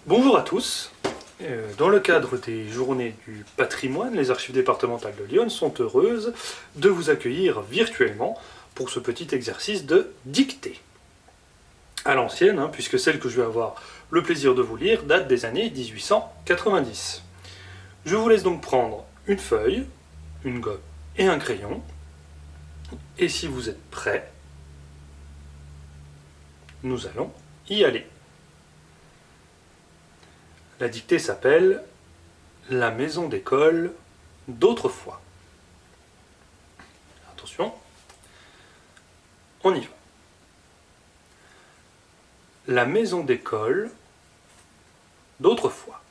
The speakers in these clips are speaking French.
Bonjour à tous. Dans le cadre des Journées du patrimoine, les archives départementales de Lyon sont heureuses de vous accueillir virtuellement pour ce petit exercice de dictée. À l'ancienne, puisque celle que je vais avoir le plaisir de vous lire date des années 1890. Je vous laisse donc prendre une feuille, une gomme et un crayon. Et si vous êtes prêts, nous allons y aller. La dictée s'appelle « La maison d'école d'autrefois ». Attention, on y va. La maison d'école d'autrefois.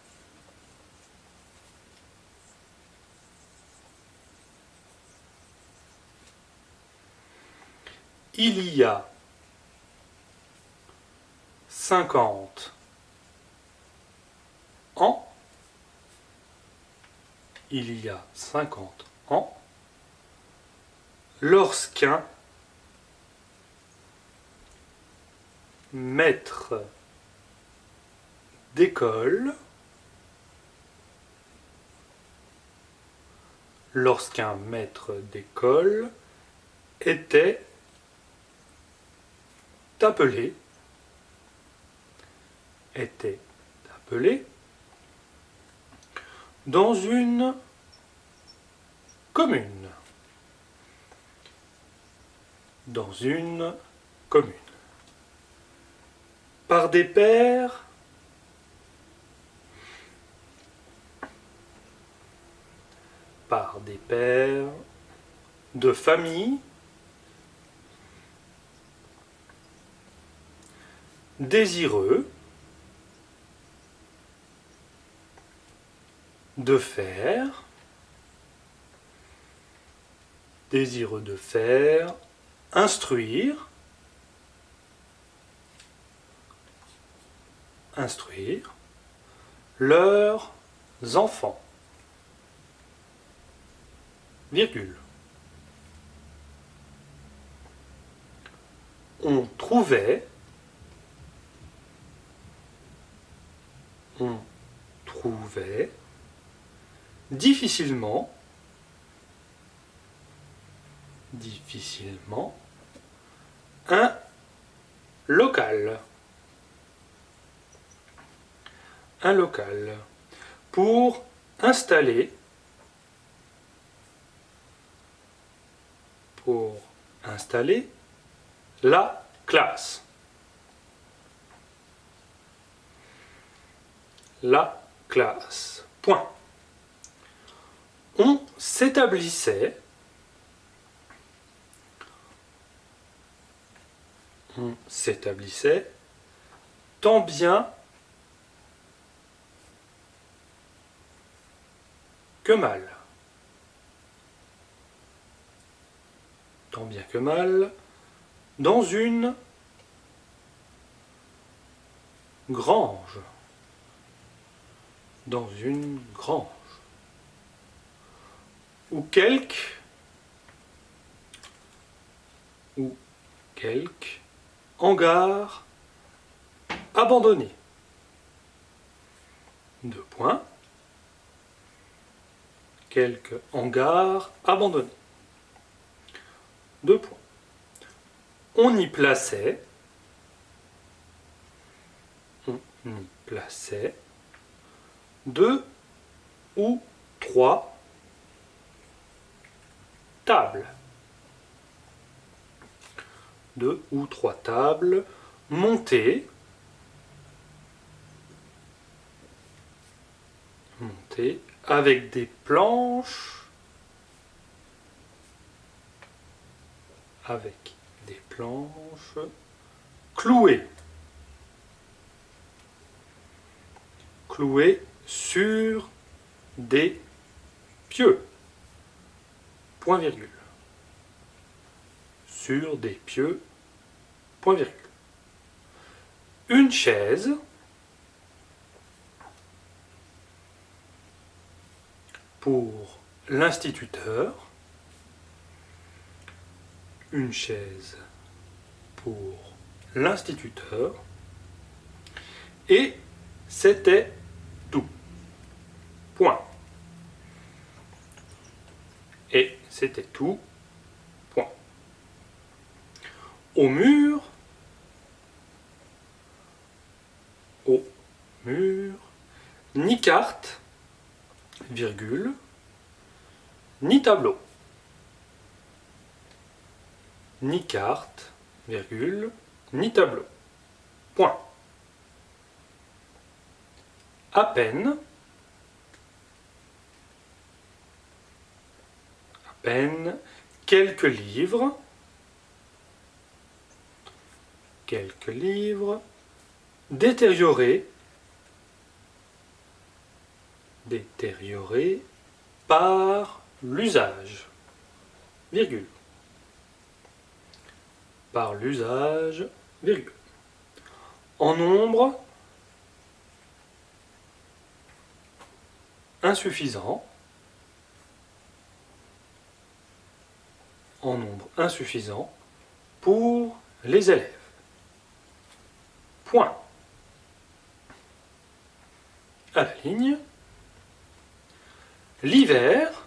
Il y a 50 ans, il y a 50 ans, lorsqu'un maître d'école, était appelé dans une commune. Par des pères de famille désireux de faire instruire leurs enfants, virgule. On trouvait difficilement un local pour installer la classe. Point. On s'établissait tant bien que mal. Dans une grange. Ou quelque hangar abandonné. 2 points. Quelques hangars abandonnés. 2 points. On y plaçait 2 ou 3 tables. 2 ou 3 tables montées avec des planches clouées sur des pieux. Point virgule. Une chaise pour l'instituteur. Et c'était tout. Point. Et c'était tout. Point. Au mur, ni carte, virgule, ni tableau. Ni carte, virgule, ni tableau. Point. À peine, quelques livres, détériorés par l'usage, virgule, par l'usage, virgule. En nombre insuffisant, pour les élèves. Point. À la ligne, l'hiver,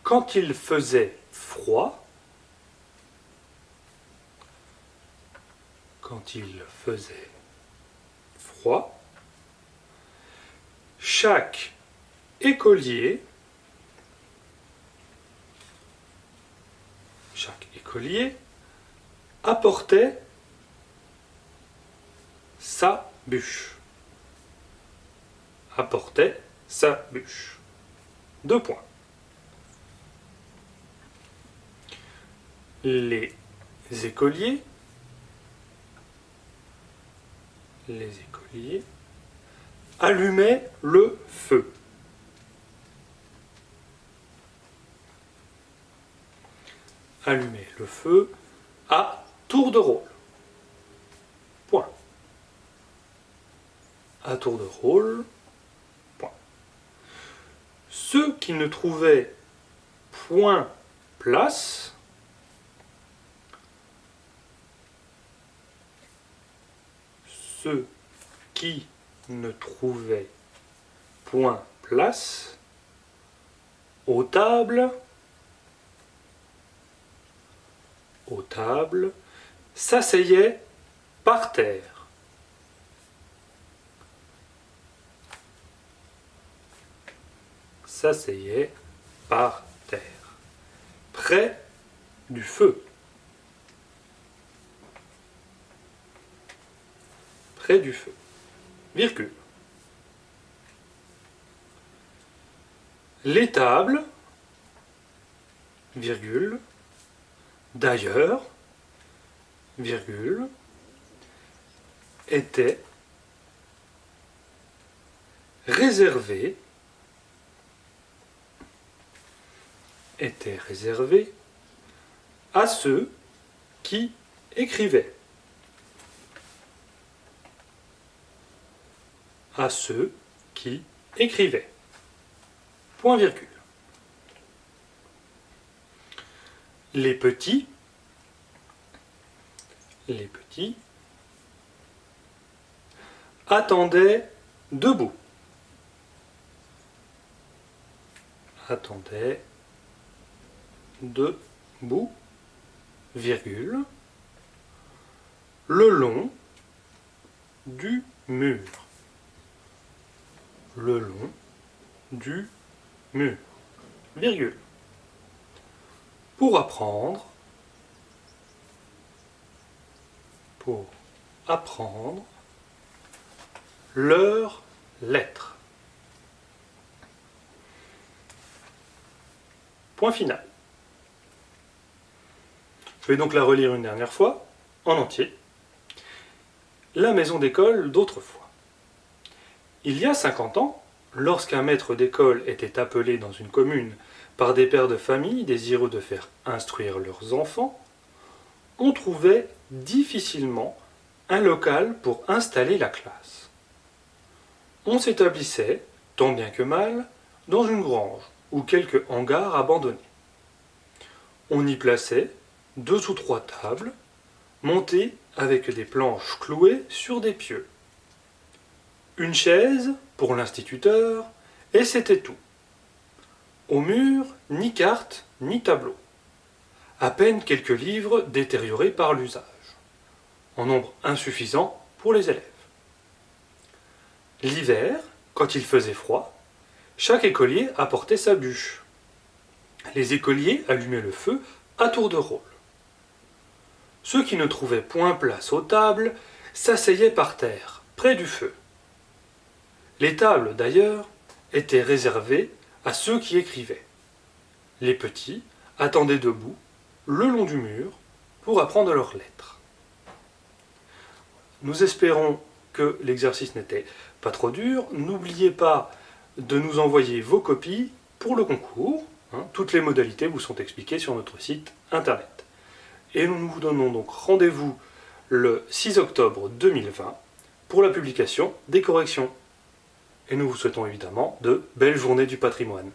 quand il faisait froid, chaque écolier apportait sa bûche. Deux points. Les écoliers allumaient le feu. À tour de rôle. Point. À tour de rôle. Point. Ceux qui ne trouvaient point place aux tables, s'asseyaient par terre. Près du feu. Virgule. Les tables, virgule, d'ailleurs, virgule, étaient réservées à ceux qui écrivaient. Point virgule. Les petits attendaient debout. Virgule, le long du mur. Virgule. Pour apprendre leurs lettres. Point final. Je vais donc la relire une dernière fois, en entier. La maison d'école d'autrefois. Il y a 50 ans, lorsqu'un maître d'école était appelé dans une commune par des pères de famille désireux de faire instruire leurs enfants, on trouvait difficilement un local pour installer la classe. On s'établissait, tant bien que mal, dans une grange ou quelques hangars abandonnés. On y plaçait 2 ou 3 tables, montées avec des planches clouées sur des pieux. Une chaise pour l'instituteur, et c'était tout. Au mur, ni carte, ni tableau. À peine quelques livres détériorés par l'usage, en nombre insuffisant pour les élèves. L'hiver, quand il faisait froid, chaque écolier apportait sa bûche. Les écoliers allumaient le feu à tour de rôle. Ceux qui ne trouvaient point place aux tables s'asseyaient par terre, près du feu. Les tables, d'ailleurs, étaient réservées à ceux qui écrivaient. Les petits attendaient debout, le long du mur, pour apprendre leurs lettres. Nous espérons que l'exercice n'était pas trop dur. N'oubliez pas de nous envoyer vos copies pour le concours. Toutes les modalités vous sont expliquées sur notre site internet. Et nous vous donnons donc rendez-vous le 6 octobre 2020 pour la publication des corrections. Et nous vous souhaitons évidemment de belles journées du patrimoine.